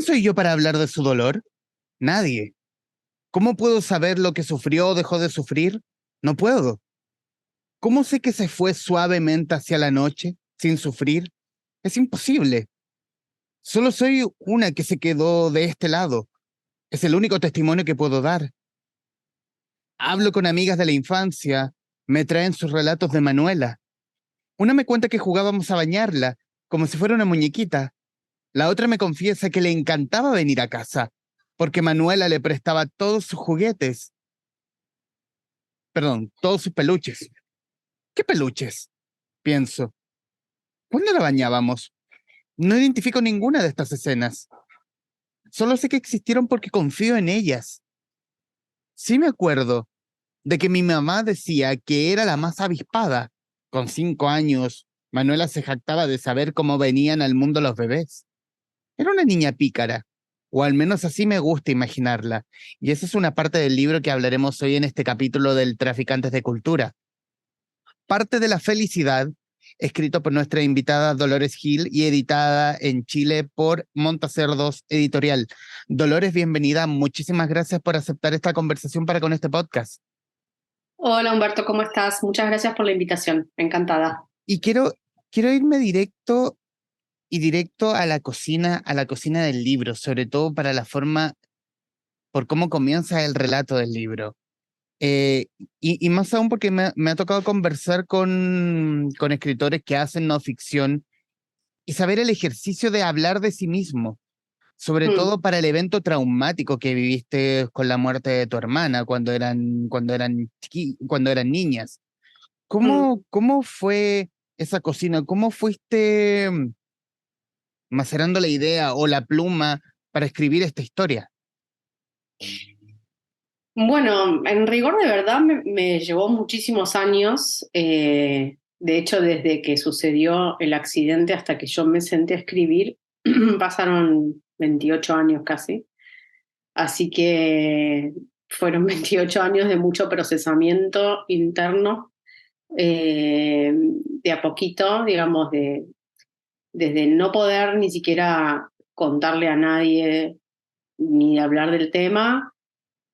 soy yo para hablar de su dolor? Nadie. ¿Cómo puedo saber lo que sufrió o dejó de sufrir? No puedo. ¿Cómo sé que se fue suavemente hacia la noche, sin sufrir? Es imposible. Solo soy una que se quedó de este lado. Es el único testimonio que puedo dar. Hablo con amigas de la infancia, me traen sus relatos de Manuela. Una me cuenta que jugábamos a bañarla, como si fuera una muñequita. La otra me confiesa que le encantaba venir a casa, porque Manuela le prestaba todos sus juguetes. Perdón, todos sus peluches. ¿Qué peluches? Pienso. ¿Cuándo la bañábamos? No identifico ninguna de estas escenas. Solo sé que existieron porque confío en ellas. Sí me acuerdo de que mi mamá decía que era la más avispada. Con 5 años, Manuela se jactaba de saber cómo venían al mundo los bebés. Era una niña pícara, o al menos así me gusta imaginarla, y esa es una parte del libro que hablaremos hoy en este capítulo del Traficantes de Cultura. Parte de la felicidad, escrito por nuestra invitada Dolores Gil y editada en Chile por Montacerdos Editorial. Dolores, bienvenida, muchísimas gracias por aceptar esta conversación para con este podcast. Hola Humberto, ¿cómo estás? Muchas gracias por la invitación, encantada. Y quiero irme directo a la cocina del libro, sobre todo para la forma, por cómo comienza el relato del libro. Eh, y más aún porque me ha tocado conversar con escritores que hacen no ficción y saber el ejercicio de hablar de sí mismo, sobre Mm, todo para el evento traumático que viviste con la muerte de tu hermana cuando eran niñas. mm. ¿Cómo fue esa cocina? ¿Cómo fuiste macerando la idea o la pluma para escribir esta historia? Bueno, en rigor de verdad me llevó muchísimos años. De hecho, desde que sucedió el accidente hasta que yo me senté a escribir, pasaron 28 años casi. Así que fueron 28 años de mucho procesamiento interno, de a poquito, digamos, desde no poder ni siquiera contarle a nadie ni hablar del tema,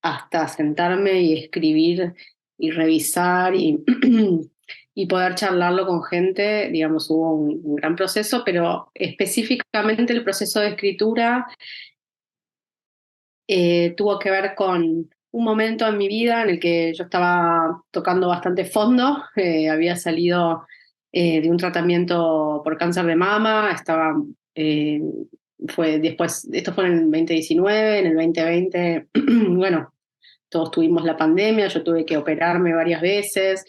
hasta sentarme y escribir y revisar y poder charlarlo con gente. Digamos, hubo un gran proceso, pero específicamente el proceso de escritura tuvo que ver con un momento en mi vida en el que yo estaba tocando bastante fondo. Había salido de un tratamiento por cáncer de mama, eh, fue después, esto fue en el 2019, en el 2020, bueno, todos tuvimos la pandemia, yo tuve que operarme varias veces.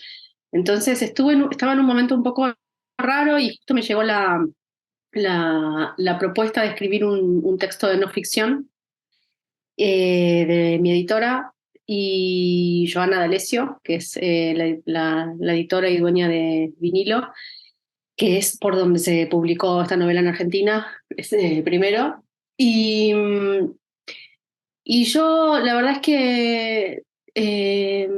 Entonces estaba en un momento un poco raro y justo me llegó la propuesta de escribir un texto de no ficción, de mi editora y Joana D'Alessio, que es la editora y dueña de Vinilo, que es por donde se publicó esta novela en Argentina, es, primero. Y yo, la verdad es que eh,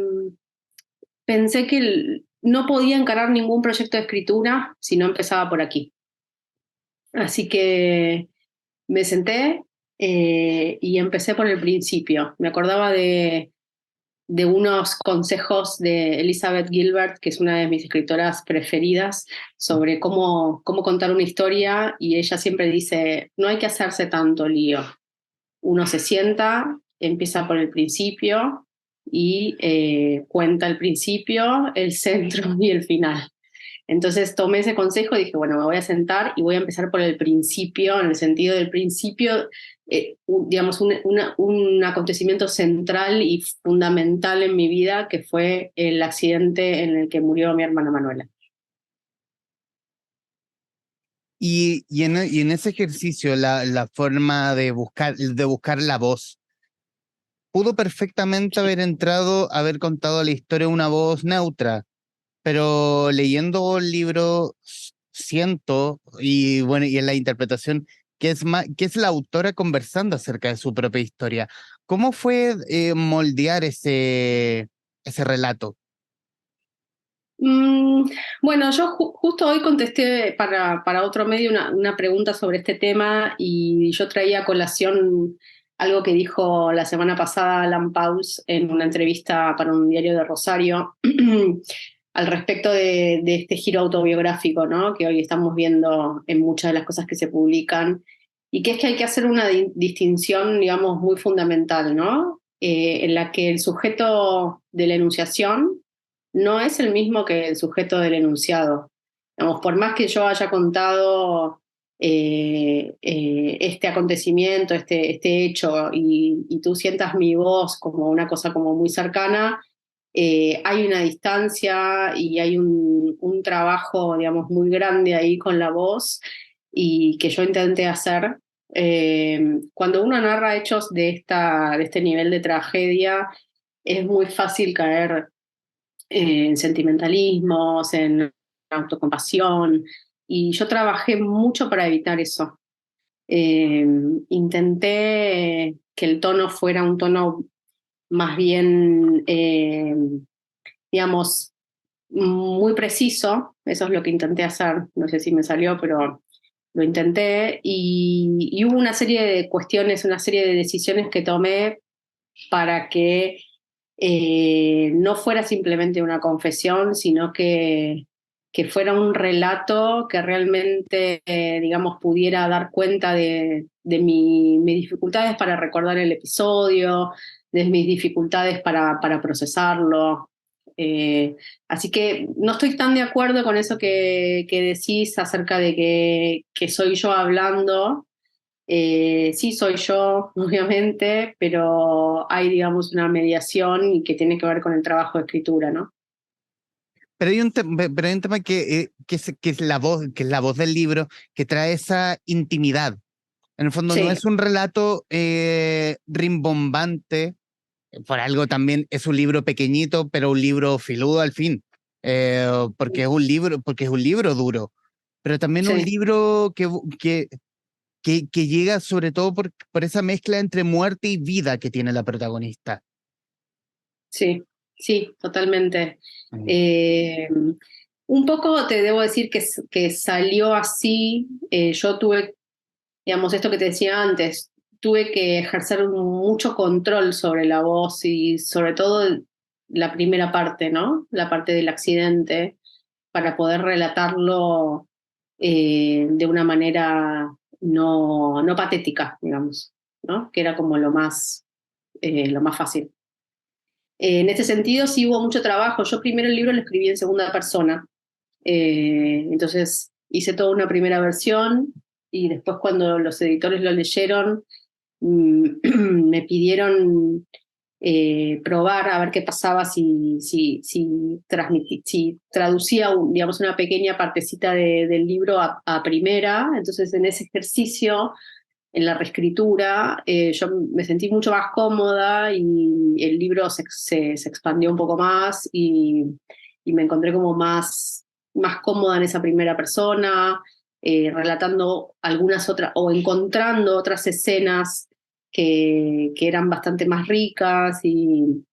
pensé que no podía encarar ningún proyecto de escritura si no empezaba por aquí. Así que me senté, y empecé por el principio. Me acordaba de unos consejos de Elizabeth Gilbert, que es una de mis escritoras preferidas, sobre cómo contar una historia, y ella siempre dice, no hay que hacerse tanto lío. Uno se sienta, empieza por el principio y cuenta el principio, el centro y el final. Entonces tomé ese consejo y dije, bueno, me voy a sentar y voy a empezar por el principio, en el sentido del principio, digamos, un acontecimiento central y fundamental en mi vida, que fue el accidente en el que murió mi hermana Manuela. Y en ese ejercicio, la forma de buscar la voz, pudo perfectamente haber entrado, haber contado la historia de una voz neutra, pero leyendo el libro siento, y bueno, y en la interpretación, que es la autora conversando acerca de su propia historia. ¿Cómo fue moldear ese relato? Mm, bueno, yo justo hoy contesté para otro medio una pregunta sobre este tema y yo traía a colación algo que dijo la semana pasada Alan Pauls en una entrevista para un diario de Rosario al respecto de este giro autobiográfico, ¿no? Que hoy estamos viendo en muchas de las cosas que se publican y que es que hay que hacer una distinción, digamos, muy fundamental, ¿no? En la que el sujeto de la enunciación no es el mismo que el sujeto del enunciado. Digamos, por más que yo haya contado este acontecimiento, este hecho, y tú sientas mi voz como una cosa como muy cercana, hay una distancia y hay un trabajo, digamos, muy grande ahí con la voz y que yo intenté hacer. Cuando uno narra hechos de este nivel de tragedia, es muy fácil caer en sentimentalismos, en autocompasión, y yo trabajé mucho para evitar eso. Eh, Intenté que el tono fuera un tono más bien, digamos, muy preciso, eso es lo que intenté hacer, no sé si me salió, pero lo intenté, y hubo una serie de cuestiones, una serie de decisiones que tomé para que no fuera simplemente una confesión, sino que fuera un relato que realmente, digamos, pudiera dar cuenta de mis dificultades para recordar el episodio, de mis dificultades para procesarlo. Eh, Así que no estoy tan de acuerdo con eso que decís acerca de que soy yo hablando. Sí, soy yo, obviamente, pero hay, digamos, una mediación y que tiene que ver con el trabajo de escritura, ¿no? Pero hay un tema que es que es la voz del libro, que trae esa intimidad. En el fondo no Sí, es un relato rimbombante, por algo también es un libro pequeñito, pero un libro filudo al fin, porque es un libro duro, pero también un sí, libro que llega sobre todo por esa mezcla entre muerte y vida que tiene la protagonista. sí, sí, totalmente. Mm. Eh, un poco te debo decir que salió así. Yo tuve, digamos, esto que te decía antes, tuve que ejercer mucho control sobre la voz y sobre todo la primera parte, ¿no? La parte del accidente, para poder relatarlo de una manera no patética, digamos, ¿no? Que era como lo más fácil. En este sentido, sí hubo mucho trabajo. Yo primero el libro lo escribí en segunda persona, entonces hice toda una primera versión y después cuando los editores lo leyeron, me pidieron probar a ver qué pasaba si traducía digamos, una pequeña partecita del libro a primera. Entonces, en ese ejercicio, en la reescritura, yo me sentí mucho más cómoda y el libro se expandió un poco más y me encontré como más cómoda en esa primera persona, relatando algunas otras o encontrando otras escenas que eran bastante más ricas y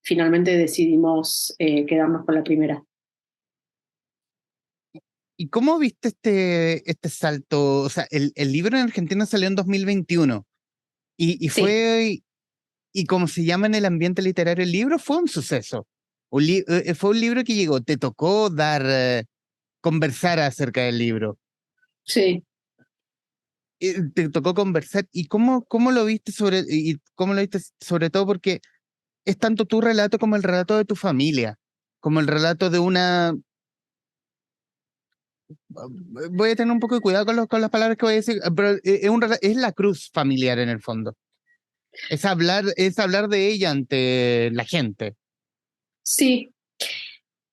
finalmente decidimos quedarnos con la primera. ¿Y cómo viste este salto? O sea, el libro en Argentina salió en 2021 y Sí, y como se llama en el ambiente literario, el libro fue un suceso. Fue un libro que llegó, te tocó conversar acerca del libro. sí. Te tocó conversar. ¿Y cómo lo viste y cómo lo viste sobre todo porque es tanto tu relato como el relato de tu familia, como el relato de una... Voy a tener un poco de cuidado con las palabras que voy a decir, pero es la cruz familiar en el fondo. Es hablar de ella ante la gente. Sí,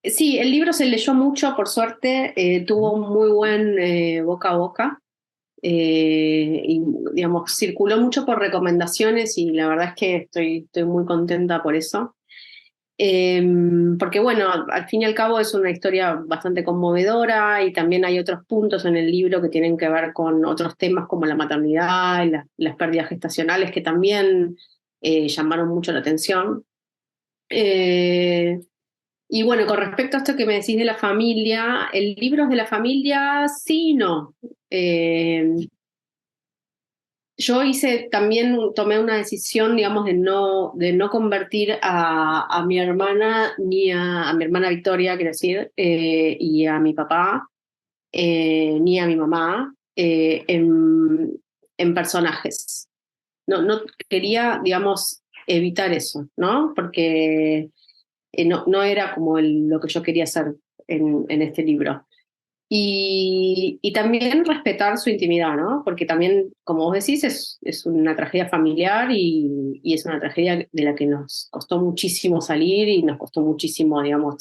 sí, el libro se leyó mucho, por suerte, tuvo un muy buen boca a boca. Y digamos, circuló mucho por recomendaciones y la verdad es que estoy muy contenta por eso. Porque bueno, al fin y al cabo es una historia bastante conmovedora y también hay otros puntos en el libro que tienen que ver con otros temas como la maternidad y las pérdidas gestacionales que también llamaron mucho la atención. Eh, Y bueno, con respecto a esto que me decís de la familia, el libro es de la familia, sí y no. Eh, yo también tomé una decisión, digamos, de no convertir a mi hermana, ni a mi hermana Victoria, quiero decir, y a mi papá, ni a mi mamá, en personajes. No quería, digamos, evitar eso, ¿no? Porque no era como lo que yo quería hacer en este libro. Y también respetar su intimidad, ¿no? Porque también, como vos decís, es una tragedia familiar y es una tragedia de la que nos costó muchísimo salir y nos costó muchísimo, digamos,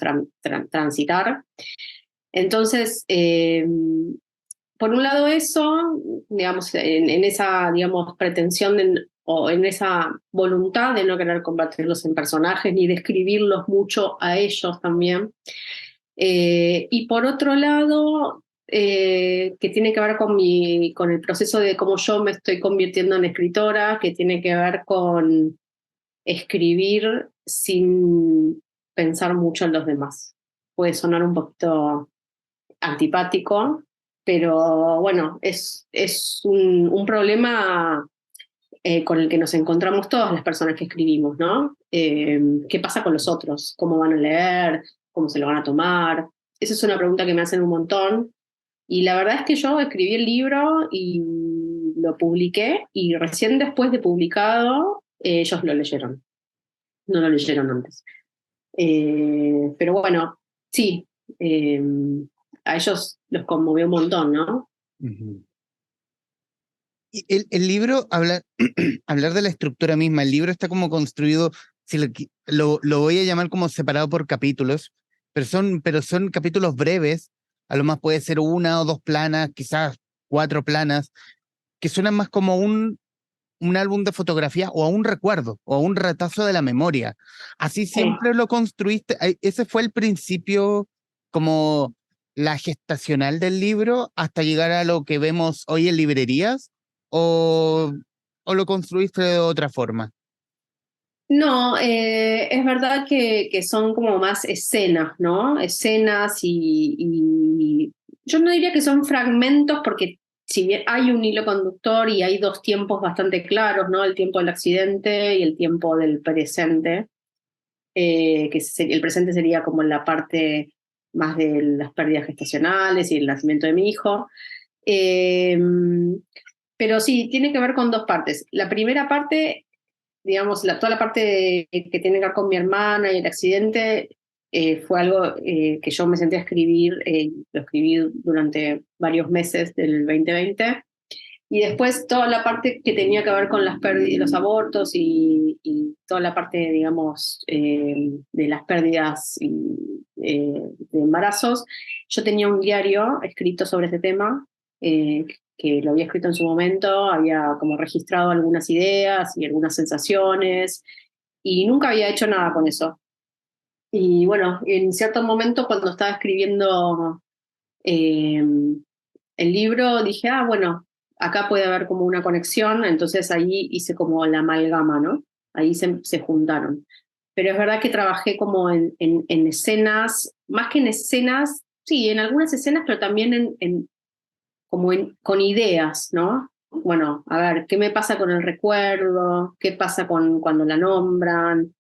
transitar. Entonces, por un lado eso, digamos, en esa, digamos, pretensión o en esa voluntad de no querer convertirlos en personajes ni describirlos mucho a ellos también. Y por otro lado, que tiene que ver con el proceso de cómo yo me estoy convirtiendo en escritora, que tiene que ver con escribir sin pensar mucho en los demás. Puede sonar un poquito antipático, pero bueno, es un problema con el que nos encontramos todas las personas que escribimos, ¿no? ¿Qué pasa con los otros? ¿Cómo van a leer? ¿Cómo se lo van a tomar? Esa es una pregunta que me hacen un montón. Y la verdad es que yo escribí el libro y lo publiqué y recién después de publicado ellos lo leyeron, no lo leyeron antes. Pero bueno, sí, eh, a ellos los conmovió un montón, ¿no? Ujú. Y el libro habla, hablar de la estructura misma, el libro está como construido, si lo voy a llamar como separado por capítulos, pero son capítulos breves, a lo más puede ser una o dos planas, quizás cuatro planas, que suenan más como un álbum de fotografía o a un recuerdo o a un retazo de la memoria. Así Sí. siempre lo construiste. Ese fue el principio, como la gestacional del libro, hasta llegar a lo que vemos hoy en librerías, o, o lo construiste de otra forma. No, es verdad que son como más escenas, ¿no? Escenas y yo no diría que son fragmentos porque si bien hay un hilo conductor y hay dos tiempos bastante claros, ¿no? El tiempo del accidente y el tiempo del presente, el presente sería como la parte más de las pérdidas gestacionales y el nacimiento de mi hijo. Eh, pero sí, tiene que ver con dos partes. La primera parte, digamos, toda la parte que tiene que ver con mi hermana y el accidente, fue algo que yo me senté a escribir, lo escribí durante varios meses del 2020. Y después toda la parte que tenía que ver con las pérdidas, los abortos y toda la parte, digamos, de las pérdidas de embarazos. Yo tenía un diario escrito sobre ese tema, que lo había escrito en su momento, había como registrado algunas ideas y algunas sensaciones, y nunca había hecho nada con eso. Y bueno, en cierto momento cuando estaba escribiendo eh, el libro, dije, ah, bueno, acá puede haber como una conexión, entonces ahí hice como la amalgama, ¿no? Ahí se juntaron. Pero es verdad que trabajé como en escenas, más que en escenas, sí, en algunas escenas, pero también con ideas, ¿no? Bueno, a ver, ¿qué me pasa con el recuerdo? ¿Qué pasa con cuando la nombran?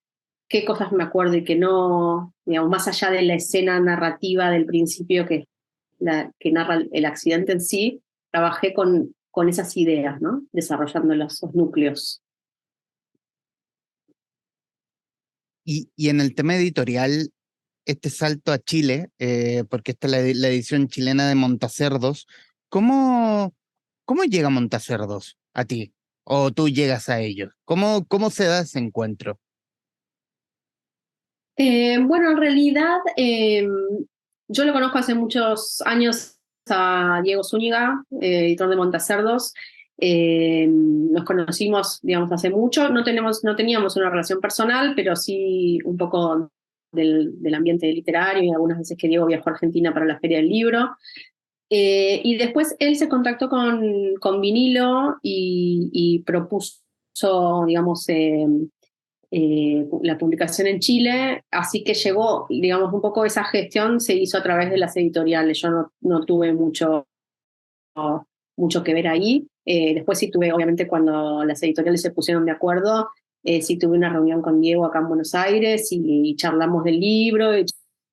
¿Qué cosas me acuerdo y qué no? Digamos, más allá de la escena narrativa del principio que narra el accidente en sí, trabajé con esas ideas, ¿no? Desarrollando esos núcleos. Y en el tema editorial, este salto a Chile, porque esta es la edición chilena de Montacerdos, ¿cómo, cómo llega Montacerdos a ti? ¿O tú llegas a ellos? ¿Cómo se da ese encuentro? Bueno, en realidad, yo lo conozco hace muchos años a Diego Zúñiga, editor de Montacerdos. Nos conocimos, digamos, hace mucho. No teníamos una relación personal, pero sí un poco del ambiente literario y algunas veces que Diego viajó a Argentina para la Feria del Libro. Y después él se contactó con Vinilo y propuso, digamos, la publicación en Chile, así que llegó, digamos, un poco esa gestión se hizo a través de las editoriales. Yo no tuve mucho que ver ahí. Después sí tuve, obviamente, cuando las editoriales se pusieron de acuerdo, sí tuve una reunión con Diego acá en Buenos Aires y charlamos del libro, y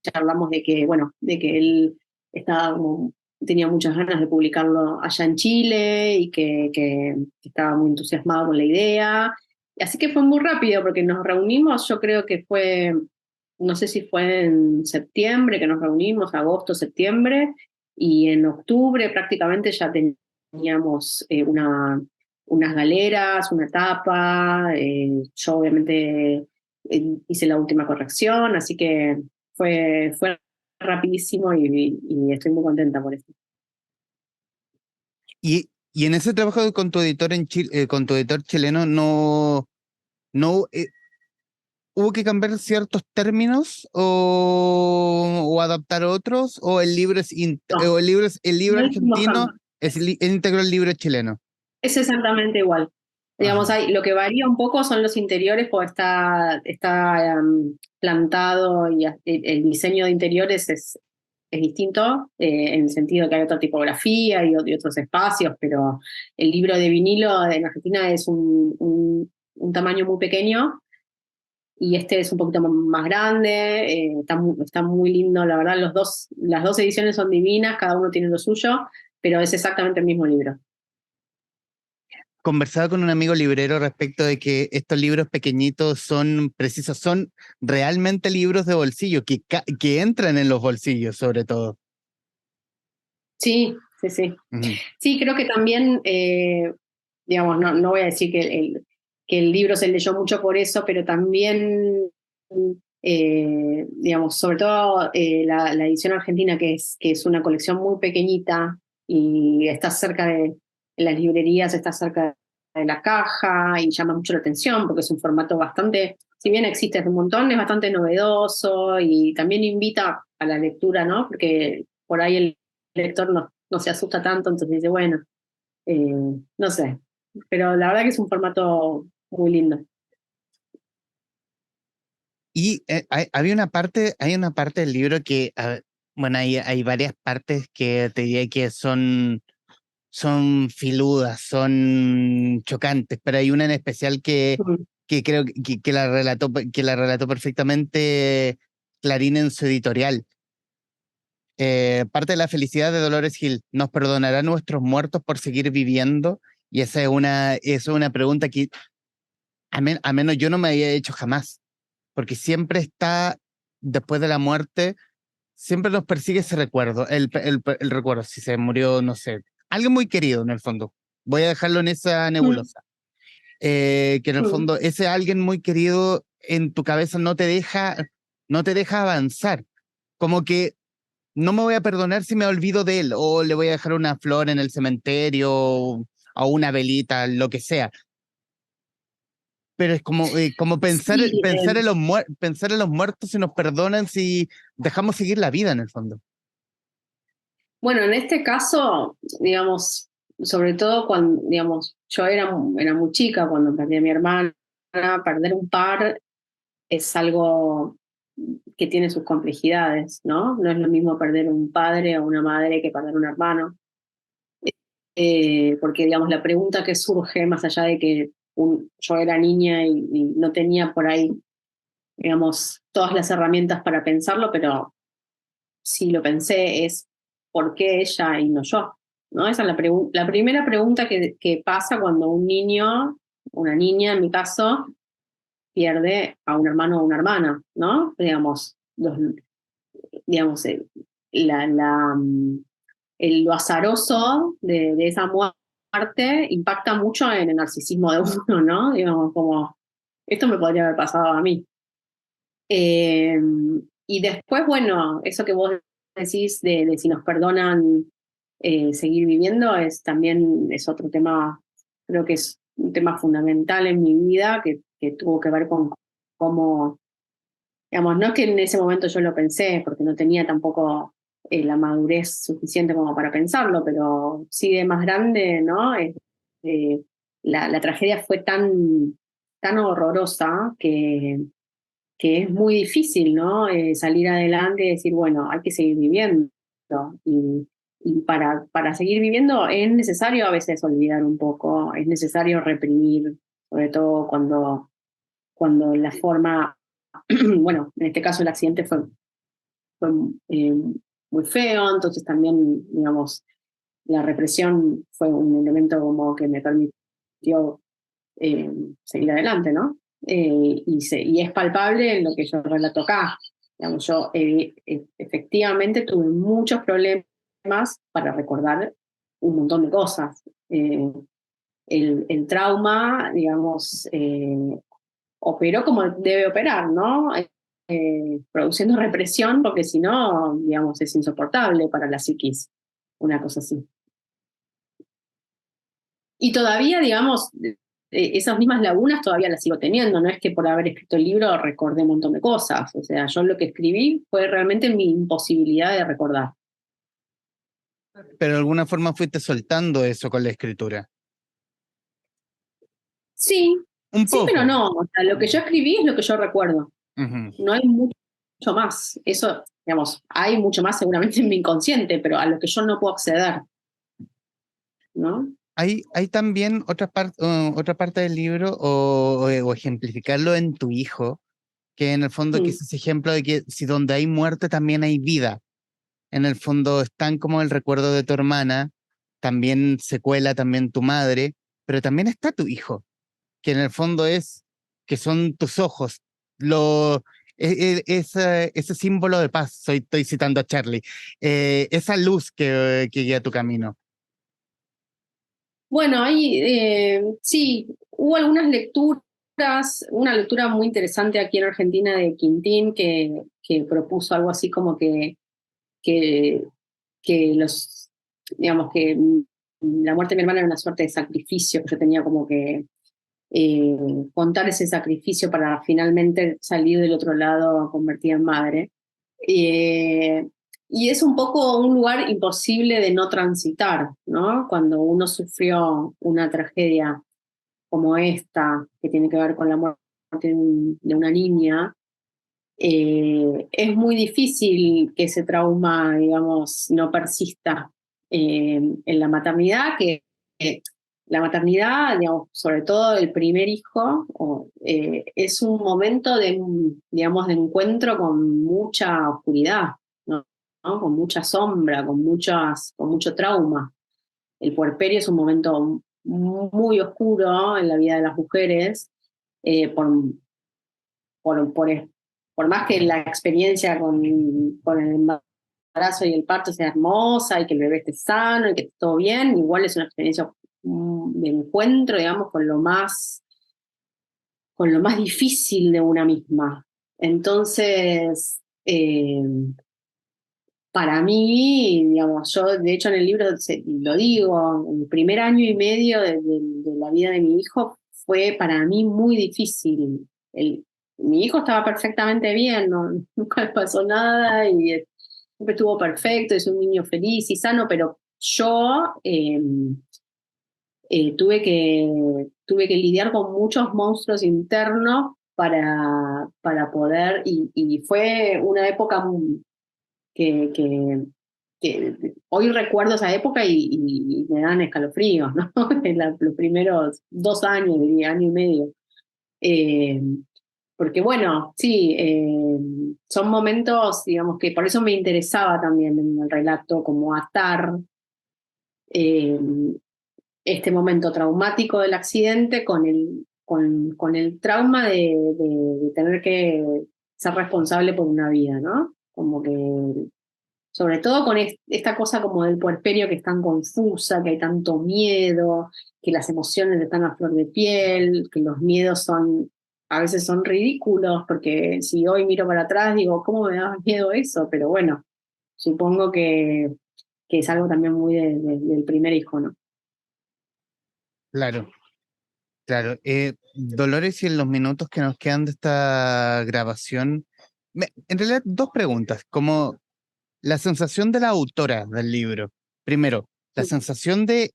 charlamos de que, bueno, de que él estaba como, tenía muchas ganas de publicarlo allá en Chile y que estaba muy entusiasmado con la idea. Así que fue muy rápido porque nos reunimos, yo creo que fue, no sé si fue en septiembre que nos reunimos, agosto, septiembre, y en octubre prácticamente ya teníamos unas galeras, una tapa, yo obviamente hice la última corrección, así que fue rapidísimo y estoy muy contenta por eso. Y en ese trabajo con tu editor en Chile, con tu editor chileno, no hubo que cambiar ciertos términos o adaptar otros, o el libro No, o el libro no hicimos argentino cambios. es íntegro el libro chileno. Es exactamente igual. Digamos, Ajá. lo que varía un poco son los interiores, porque está plantado y el diseño de interiores es distinto, en el sentido que hay otra tipografía y otros espacios, pero el libro de vinilo en Argentina es un tamaño muy pequeño y este es un poquito más grande, está muy lindo, la verdad, las dos ediciones son divinas, cada uno tiene lo suyo, pero es exactamente el mismo libro. Conversaba con un amigo librero respecto de que estos libros pequeñitos son precisos, son realmente libros de bolsillo, que entran en los bolsillos sobre todo. Sí, sí, sí. Ujú. Sí, creo que también, digamos, no voy a decir que el libro se leyó mucho por eso, pero también, digamos, sobre todo la edición argentina, que es una colección muy pequeñita y está cerca de las librerías, está cerca de la caja y llama mucho la atención porque es un formato bastante, si bien existe hace un montón, es bastante novedoso y también invita a la lectura, ¿no? Porque por ahí el lector no se asusta tanto, entonces dice, bueno, eh, no sé, pero la verdad que es un formato muy lindo. Y hay una parte del libro que, bueno, hay varias partes que te diría que son filudas, son chocantes, pero hay una en especial Mm. que creo que la relató perfectamente Clarín en su editorial. Parte de la felicidad de Dolores Hill, ¿nos perdonarán nuestros muertos por seguir viviendo? Y esa es una pregunta que a menos yo no me había hecho jamás, porque siempre está, después de la muerte, siempre nos persigue ese recuerdo, el recuerdo, si se murió, no sé, alguien muy querido en el fondo. Voy a dejarlo en esa Mm. nebulosa. Que en el Mm. fondo ese alguien muy querido en tu cabeza no te deja avanzar. Como que no me voy a perdonar si me olvido de él, o le voy a dejar una flor en el cementerio, o una velita, lo que sea. Pero es como Sí, pensar en los muertos si nos perdonan si dejamos seguir la vida en el fondo. bueno, en este caso, digamos, sobre todo cuando, digamos, yo era muy chica cuando perdí a mi hermana, perder un par es algo que tiene sus complejidades, ¿no? No es lo mismo perder un padre o una madre que perder un hermano. Porque, digamos, la pregunta que surge, más allá de que yo era niña y no tenía por ahí, digamos, todas las herramientas para pensarlo, pero sí lo pensé, es ¿por qué ella y no yo? ¿No? Esa es la primera pregunta que pasa cuando un niño, una niña en mi caso, pierde a un hermano o una hermana, ¿no? Digamos, lo azaroso de esa muerte impacta mucho en el narcisismo de uno, ¿no? Digamos, como, esto me podría haber pasado a mí. Eh, y después, bueno, eso que vos decís de si nos perdonan seguir viviendo también es otro tema, creo que es un tema fundamental en mi vida que tuvo que ver con cómo, digamos, no es que en ese momento yo lo pensé, porque no tenía tampoco la madurez suficiente como para pensarlo, pero sí de más grande, ¿no? La tragedia fue tan tan horrorosa que es muy difícil, ¿no? Salir adelante y decir, bueno, hay que seguir viviendo. Y, y para seguir viviendo es necesario a veces olvidar un poco, es necesario reprimir, sobre todo cuando la forma, bueno, en este caso el accidente fue eh, muy feo, entonces también, digamos, la represión fue un elemento como que me permitió eh, seguir adelante, ¿no? Y es palpable en lo que yo relato acá. Digamos, yo efectivamente tuve muchos problemas para recordar un montón de cosas. El trauma, digamos, operó como debe operar, ¿no? Produciendo represión, porque si no, digamos, es insoportable para la psiquis, una cosa así. Y todavía, digamos, esas mismas lagunas todavía las sigo teniendo, no es que por haber escrito el libro recordé un montón de cosas, o sea, yo lo que escribí fue realmente mi imposibilidad de recordar. Pero de alguna forma fuiste soltando eso con la escritura. Sí, Un sí, pero poco. no, o sea, lo que yo escribí es lo que yo recuerdo, Ujú. no hay mucho más, eso, digamos, hay mucho más seguramente en mi inconsciente, pero a lo que yo no puedo acceder, ¿no? Hay también otra parte del libro o ejemplificarlo en tu hijo, que en el fondo que Mm. es ese ejemplo de que si donde hay muerte también hay vida. En el fondo están como el recuerdo de tu hermana, también se cuela también tu madre, pero también está tu hijo, que en el fondo que son tus ojos, ese símbolo de paz, estoy citando a Charlie, esa luz que guía tu camino. Bueno, ahí sí, hubo algunas lecturas, una lectura muy interesante aquí en Argentina de Quintín que propuso algo así como que, que los, digamos que la muerte de mi hermana era una suerte de sacrificio, que yo tenía como que eh, contar ese sacrificio para finalmente salir del otro lado convertida en madre. Eh, y es un poco un lugar imposible de no transitar, ¿no? Cuando uno sufrió una tragedia como esta, que tiene que ver con la muerte de una niña, es muy difícil que ese trauma, digamos, no persista en la maternidad, que la maternidad, digamos, sobre todo el primer hijo, es un momento de, digamos, de encuentro con mucha oscuridad, ¿no? ¿No? Con mucha sombra, con mucho trauma. El puerperio es un momento muy oscuro en la vida de las mujeres, eh, por, por, por más que la experiencia con el embarazo y el parto sea hermosa y que el bebé esté sano y que esté todo bien, igual es una experiencia de encuentro, digamos, con lo más difícil de una misma. Entonces, para mí, digamos, yo de hecho en el libro lo digo, el primer año y medio de la vida de mi hijo fue para mí muy difícil. Mi hijo estaba perfectamente bien, no, nunca le pasó nada y siempre estuvo perfecto, es un niño feliz y sano, pero yo tuve que lidiar con muchos monstruos internos para poder, y fue una época que, que, que hoy recuerdo esa época y me dan escalofríos, ¿no? Los primeros 2 años, diría, año y medio. Eh, Porque bueno, sí, son momentos, digamos, que por eso me interesaba también en el relato, como atar eh, este momento traumático del accidente con el trauma de tener que ser responsable por una vida, ¿no? Como que sobre todo con esta cosa como del puerperio que es tan confusa, que hay tanto miedo, que las emociones están a flor de piel, que los miedos a veces son ridículos, porque si hoy miro para atrás digo, ¿cómo me daba miedo eso? Pero bueno, supongo que es algo también muy del primer hijo, ¿no? Claro, claro. Dolores, y en los minutos que nos quedan de esta grabación, en realidad dos preguntas, como la sensación de la autora del libro. Primero, la sensación de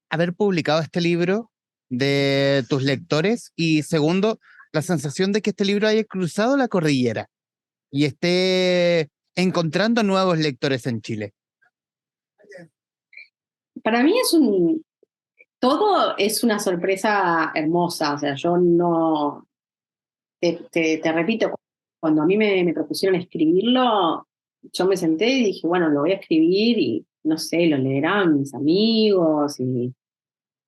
haber publicado este libro de tus lectores y segundo, la sensación de que este libro haya cruzado la cordillera y esté encontrando nuevos lectores en Chile. Para mí todo es una sorpresa hermosa, o sea, yo no, te repito, cuando a mí me propusieron escribirlo, yo me senté y dije, bueno, lo voy a escribir y no sé, lo leerán mis amigos y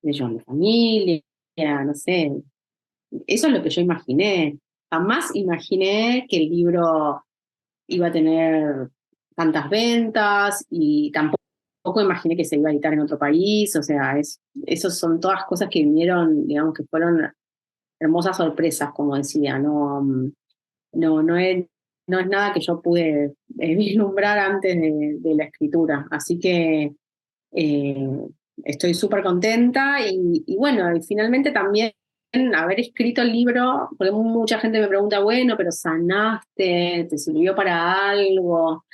yo, mi familia, no sé. Eso es lo que yo imaginé. Jamás imaginé que el libro iba a tener tantas ventas y tampoco imaginé que se iba a editar en otro país. O sea, esos son todas cosas que vinieron, digamos, que fueron hermosas sorpresas, como decía. No, no es nada que yo pude vislumbrar antes de la escritura. Así que eh, estoy súper contenta y bueno, y finalmente también haber escrito el libro, porque mucha gente me pregunta, bueno, pero sanaste, te sirvió para algo.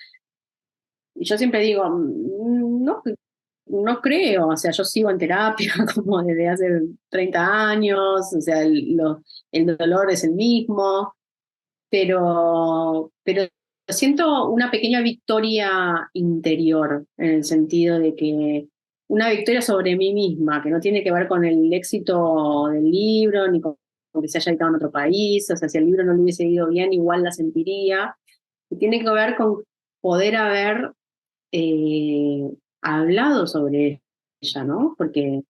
Y yo siempre digo, no, no creo, o sea, yo sigo en terapia como desde hace 30 años, o sea, el dolor es el mismo, pero siento una pequeña victoria interior, en el sentido de que una victoria sobre mí misma, que no tiene que ver con el éxito del libro, ni con que se haya editado en otro país, o sea, si el libro no le hubiese ido bien, igual la sentiría, y tiene que ver con poder haber eh, hablado sobre ella, ¿no? Porque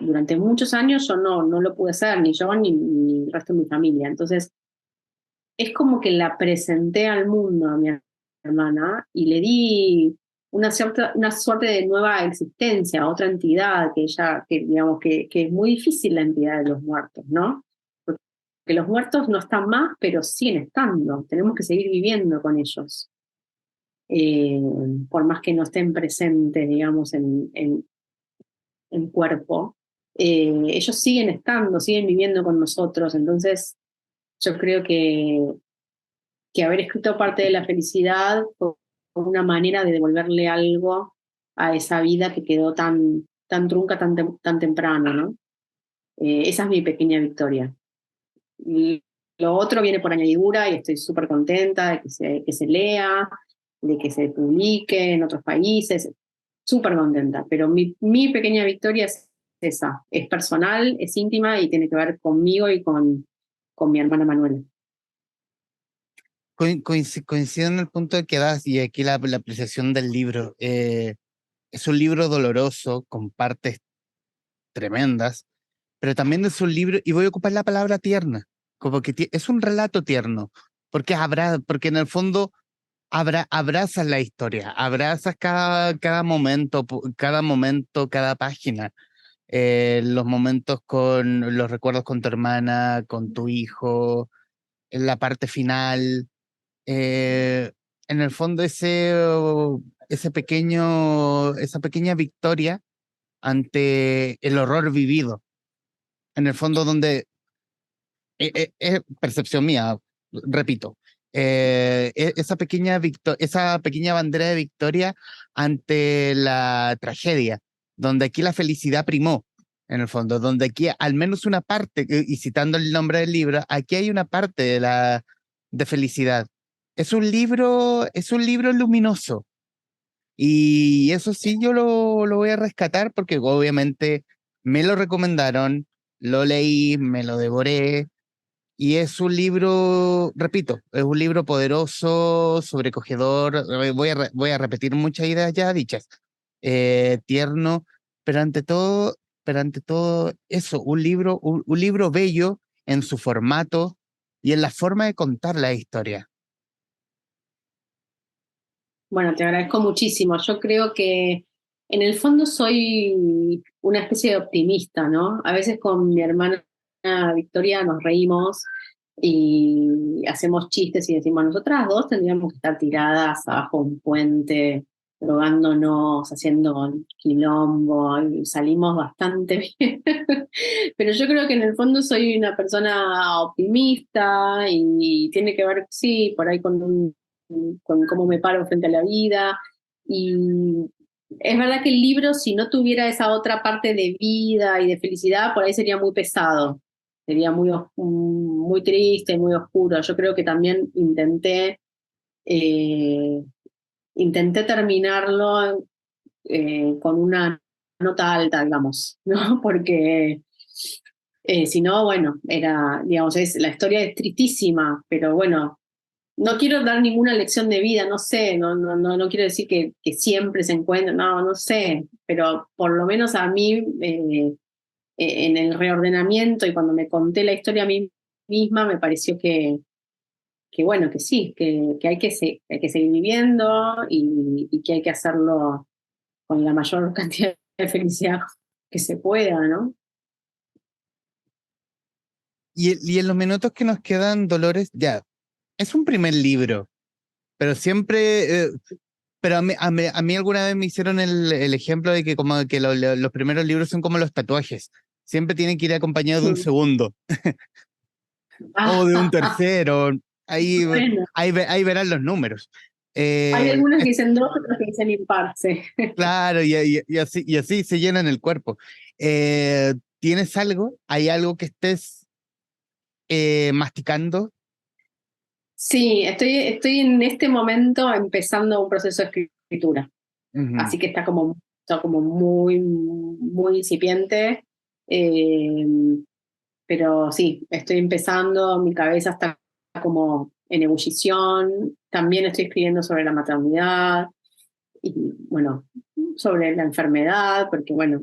durante muchos años yo no lo pude hacer, ni yo ni el resto de mi familia. Entonces, es como que la presenté al mundo a mi hermana y le di una suerte de nueva existencia, otra entidad que ella, que digamos que es muy difícil la entidad de los muertos, ¿no? Porque los muertos no están más, pero siguen estando. Tenemos que seguir viviendo con ellos. Eh, por más que no estén presentes, digamos, en cuerpo, ellos siguen estando, siguen viviendo con nosotros. Entonces, yo creo que haber escrito parte de la felicidad fue una manera de devolverle algo a esa vida que quedó tan trunca tan temprano, ¿no? Esa es mi pequeña victoria. Y lo otro viene por añadidura y estoy súper contenta de que se lea, de que se publique en otros países, súper contenta. Pero mi pequeña victoria es esa, es personal, es íntima y tiene que ver conmigo y con mi hermana Manuela. Coincido en el punto de que das y aquí la apreciación del libro. Es un libro doloroso, con partes tremendas, pero también es un libro, y voy a ocupar la palabra tierna, como que es un relato tierno, porque en el fondo abrazas la historia, abrazas cada momento, cada página, los momentos con los recuerdos con tu hermana, con tu hijo, en la parte final, eh, en el fondo esa pequeña victoria ante el horror vivido, en el fondo donde es percepción mía, repito, esa pequeña bandera de victoria ante la tragedia, donde aquí la felicidad primó, en el fondo, donde aquí al menos una parte, y citando el nombre del libro, aquí hay una parte de felicidad. Es un libro luminoso. Y eso sí, yo lo voy a rescatar porque obviamente me lo recomendaron, lo leí, me lo devoré y es un libro, repito, es un libro poderoso, sobrecogedor, voy a repetir muchas ideas ya dichas, tierno, pero ante todo, pero ante todo eso, un libro bello en su formato y en la forma de contar la historia. Bueno, te agradezco muchísimo. Yo creo que en el fondo soy una especie de optimista, ¿no? A veces con mi hermana Victoria nos reímos y hacemos chistes y decimos, nosotras dos tendríamos que estar tiradas abajo de un puente, drogándonos, haciendo quilombo, y salimos bastante bien. Pero yo creo que en el fondo soy una persona optimista y tiene que ver, sí, por ahí con cómo me paro frente a la vida. Y Es verdad que el libro, si no tuviera esa otra parte de vida y de felicidad, por ahí sería muy pesado, sería muy triste, muy oscuro. Yo creo que también eh, intenté terminarlo con una nota alta, digamos, ¿no? Porque si no, bueno, digamos, la historia es tristísima, pero bueno, no quiero dar ninguna lección de vida, no sé, no quiero decir que siempre se encuentra, no sé, pero por lo menos a mí, en el reordenamiento y cuando me conté la historia a mí misma, me pareció que bueno, que sí, que hay que seguir viviendo y que hay que hacerlo con la mayor cantidad de felicidad que se pueda, ¿no? Y en los minutos que nos quedan, Dolores, ya, es un primer libro, pero siempre, pero a mí alguna vez me hicieron el ejemplo de que como que los primeros libros son como los tatuajes, siempre tienen que ir acompañados de un Mm. segundo o de un Ah, tercero, ahí, bueno, ahí verán los números. hay Eh, algunos que dicen dos, otros que dicen impar, sí. claro, y así se llenan el cuerpo. ¿Tienes algo? ¿Hay algo que estés masticando? Sí, estoy en este momento empezando un proceso de escritura, Ujú. así que está como muy incipiente, eh, pero sí, estoy empezando, mi cabeza está como en ebullición, también estoy escribiendo sobre la maternidad y bueno, sobre la enfermedad, porque bueno,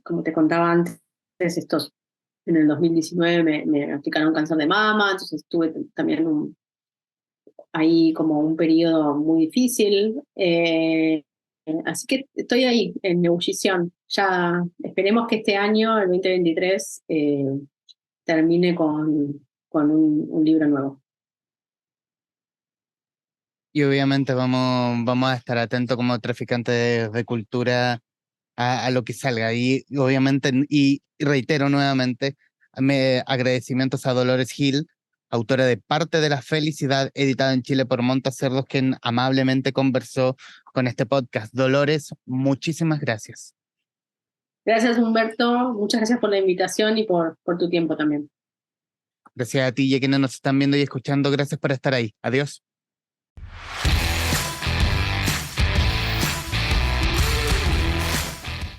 como te contaba antes, en el 2019 me diagnosticaron cáncer de mama, entonces tuve también ahí como un periodo muy difícil. Así que estoy ahí en ebullición. Ya esperemos que este año, el 2023, termine con un libro nuevo. Y obviamente vamos a estar atentos como traficantes de cultura a lo que salga. Y obviamente, y reitero nuevamente, agradecimientos a Dolores Gil, autora de Parte de la Felicidad, editada en Chile por Monta Cerdos, quien amablemente conversó con este podcast. Dolores, muchísimas gracias. Gracias, Humberto. Muchas gracias por la invitación y por tu tiempo también. Gracias a ti y a quienes nos están viendo y escuchando. Gracias por estar ahí. Adiós.